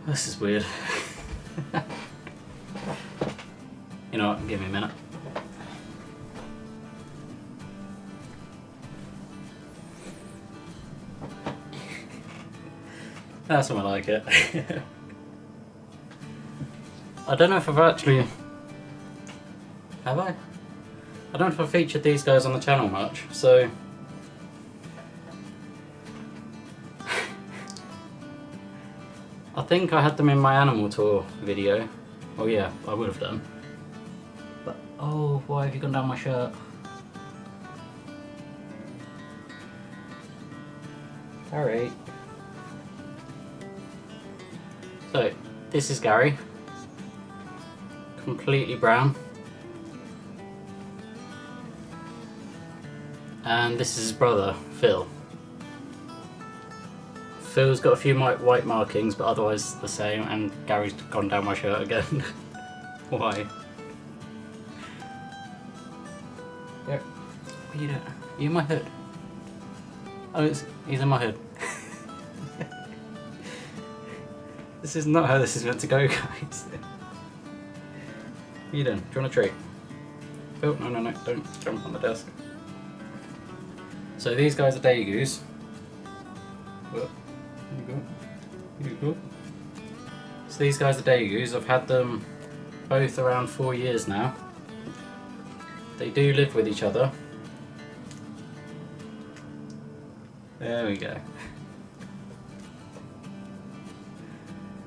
This is weird. You know what, give me a minute. That's when I like it. I don't know if I've actually... Have I? I don't know if I've featured these guys on the channel much, so... I think I had them in my animal tour video. Oh yeah, I would have done. But, oh, why have you gone down my shirt? Gary. So, this is Gary. Completely brown. And this is his brother, Phil. Phil's got a few white markings, but otherwise the same, and Gary's gone down my shirt again. Why? There. What are you doing? Are you in my hood? Oh, he's in my hood. This is not how this is meant to go, guys. What are you doing? Do you want a treat? Phil, no, don't jump on the desk. So these guys are Degus. Here you go. So these guys are Degus. I've had them both around 4 years now. They do live with each other. There we go.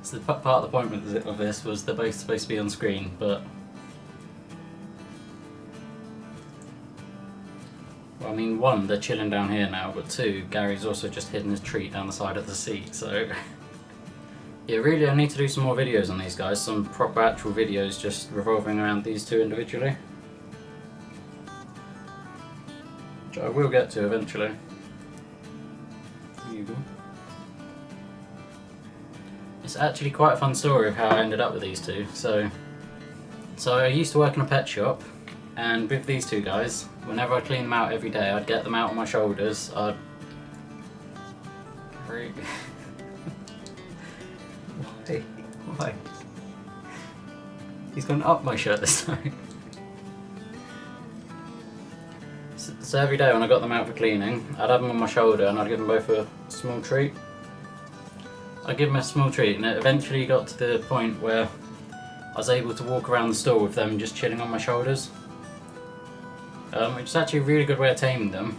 So part of the point of this was they're both supposed to be on screen, but well, I mean, one, they're chilling down here now, but two, Gary's also just hidden his treat down the side of the seat, so yeah, really I need to do some more videos on these guys, some proper actual videos just revolving around these two individually, which I will get to eventually. There you go. It's actually quite a fun story of how I ended up with these two. So I used to work in a pet shop, and with these two guys, whenever I clean them out every day, I'd get them out on my shoulders. Why? Why? He's gone up my shirt this time. So every day when I got them out for cleaning, I'd have them on my shoulder and I'd give them both a small treat. I'd give them a small treat, and it eventually got to the point where I was able to walk around the store with them just chilling on my shoulders. Which is actually a really good way of taming them.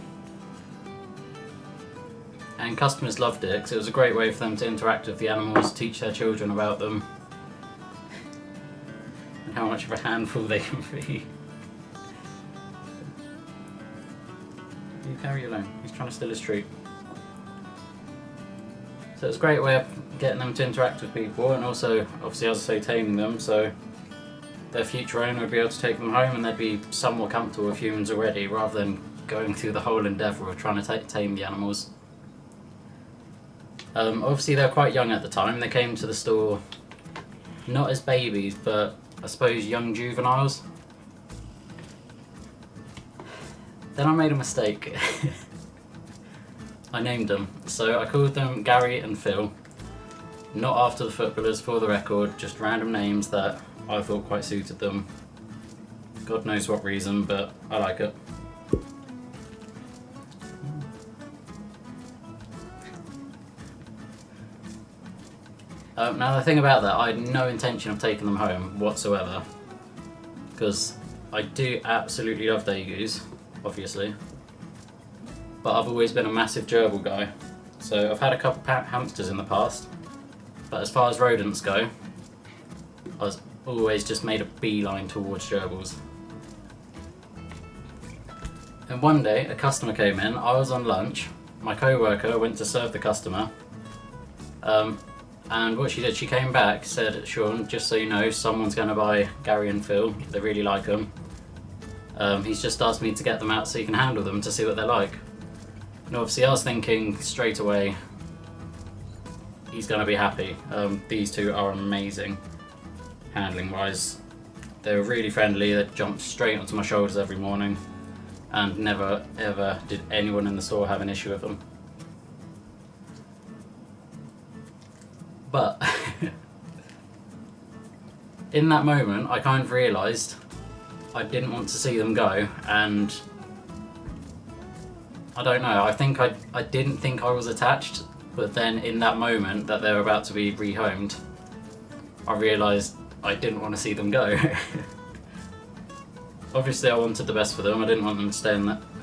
And customers loved it because it was a great way for them to interact with the animals, teach their children about them, and how much of a handful they can be. You carry alone, he's trying to steal his treat. So it's a great way of getting them to interact with people, and also, obviously, as I say, taming them, so their future owner would be able to take them home and they'd be somewhat comfortable with humans already, rather than going through the whole endeavour of trying to tame the animals. Obviously they were quite young at the time. They came to the store not as babies, but I suppose young juveniles. Then I made a mistake. I named them. So I called them Gary and Phil. Not after the footballers, for the record, just random names that I thought quite suited them. God knows what reason, but I like it. Now the thing about that, I had no intention of taking them home whatsoever, because I do absolutely love Degus, obviously, but I've always been a massive gerbil guy. So I've had a couple of hamsters in the past, but as far as rodents go, I was always just made a beeline towards gerbils. And one day a customer came in, I was on lunch, my co-worker went to serve the customer, and what she did, she came back, said, "Sean, just so you know, someone's going to buy Gary and Phil, they really like them. He's just asked me to get them out so you can handle them to see what they're like." And obviously I was thinking straight away, he's going to be happy. These two are amazing handling wise. They were really friendly, they jumped straight onto my shoulders every morning, and never ever did anyone in the store have an issue with them. But in that moment, I kind of realised I didn't want to see them go, and I don't know, I think I didn't think I was attached, but then in that moment that they were about to be rehomed, I realised I didn't want to see them go. Obviously I wanted the best for them, I didn't want them to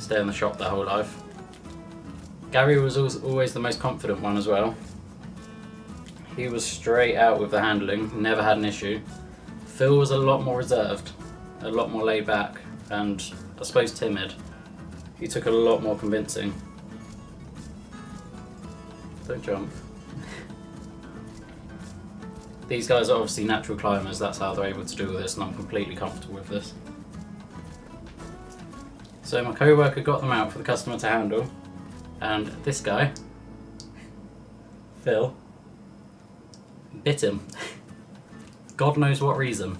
stay in the shop their whole life. Gary was always the most confident one as well. He was straight out with the handling, never had an issue. Phil was a lot more reserved, a lot more laid back, and I suppose timid. He took a lot more convincing. Don't jump. These guys are obviously natural climbers, that's how they're able to do all this, and I'm completely comfortable with this. So my co-worker got them out for the customer to handle, and this guy, Phil, bit him. God knows what reason.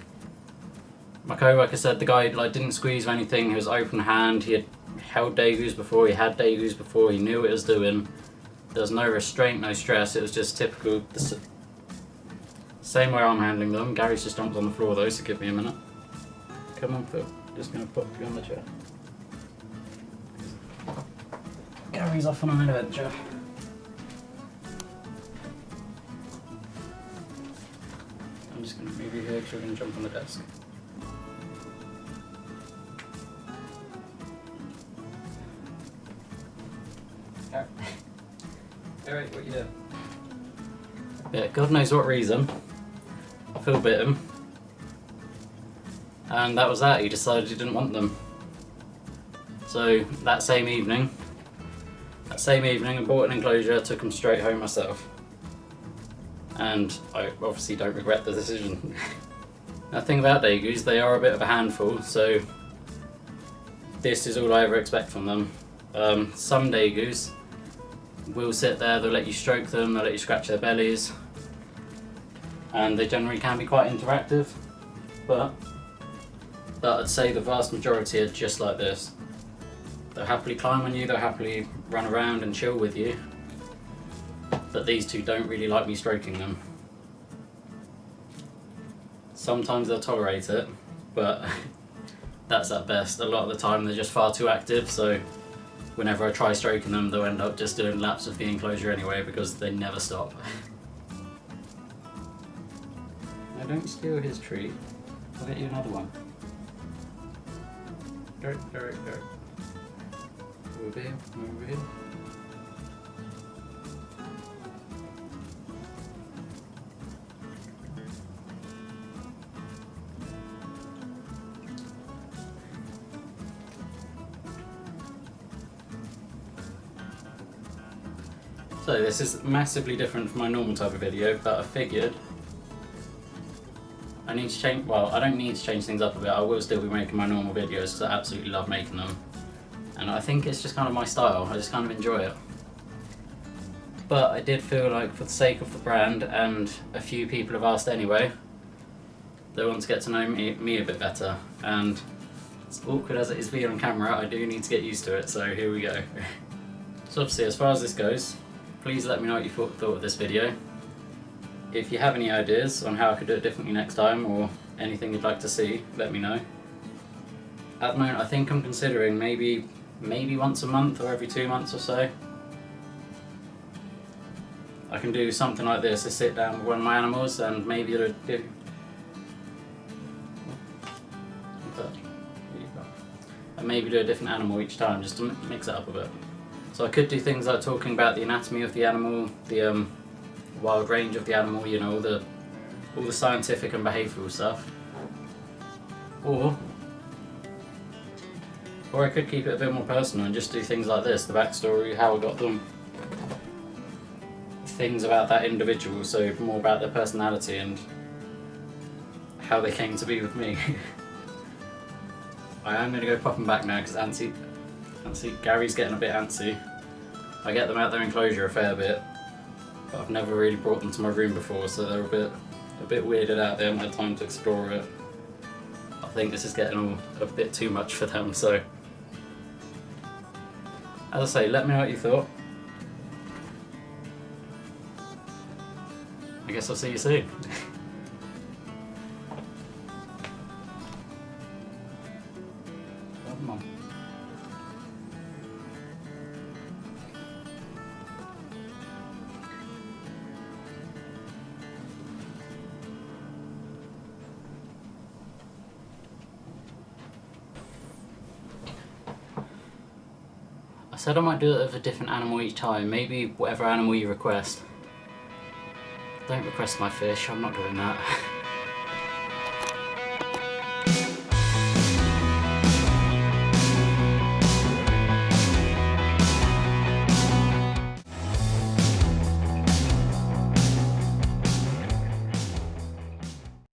My co-worker said the guy didn't squeeze or anything, he was open hand, he had held Degus before, he had Degus before, he knew what he was doing. There was no restraint, no stress, it was just typical, same way I'm handling them. Gary's just jumped on the floor though, so give me a minute. Come on Phil, just going to put you on the chair. Gary's off on an adventure. I'm just going to move you here because you're going to jump on the desk. Alright, what you doing? Yeah, God knows what reason. Phil bit him. And that was that, he decided he didn't want them. So that same evening, I bought an enclosure, took him straight home myself. And I obviously don't regret the decision. Now the thing about Degus, they are a bit of a handful, so this is all I ever expect from them. Some Degus will sit there, they'll let you stroke them, they'll let you scratch their bellies, and they generally can be quite interactive, but I'd say the vast majority are just like this. They'll happily climb on you, they'll happily run around and chill with you, but these two don't really like me stroking them. Sometimes they'll tolerate it, but that's at best. A lot of the time they're just far too active, so whenever I try stroking them, they'll end up just doing laps of the enclosure anyway because they never stop. Now don't steal his treat, I'll get you another one. Go. Over here, over here. So this is massively different from my normal type of video, but I figured I need to change, well, I don't need to change things up a bit, I will still be making my normal videos because I absolutely love making them. And I think it's just kind of my style, I just kind of enjoy it. But I did feel like for the sake of the brand, and a few people have asked anyway, they want to get to know me a bit better. And as awkward as it is being on camera, I do need to get used to it, so here we go. So obviously as far as this goes, please let me know what you thought of this video. If you have any ideas on how I could do it differently next time, or anything you'd like to see, let me know. At the moment I think I'm considering maybe once a month or every 2 months or so. I can do something like this, to sit down with one of my animals and maybe do a different animal each time, just to mix it up a bit. So I could do things like talking about the anatomy of the animal, the wild range of the animal, you know, all the scientific and behavioural stuff. Or I could keep it a bit more personal and just do things like this, the backstory, how I got them, things about that individual, so more about their personality and how they came to be with me. I am going to go pop them back now because Gary's getting a bit antsy. I get them out their enclosure a fair bit, but I've never really brought them to my room before, so they're a bit weirded out, they haven't had time to explore it. I think this is getting all a bit too much for them, so as I say, let me know what you thought. I guess I'll see you soon. said I might do it with a different animal each time. Maybe whatever animal you request. Don't request my fish, I'm not doing that.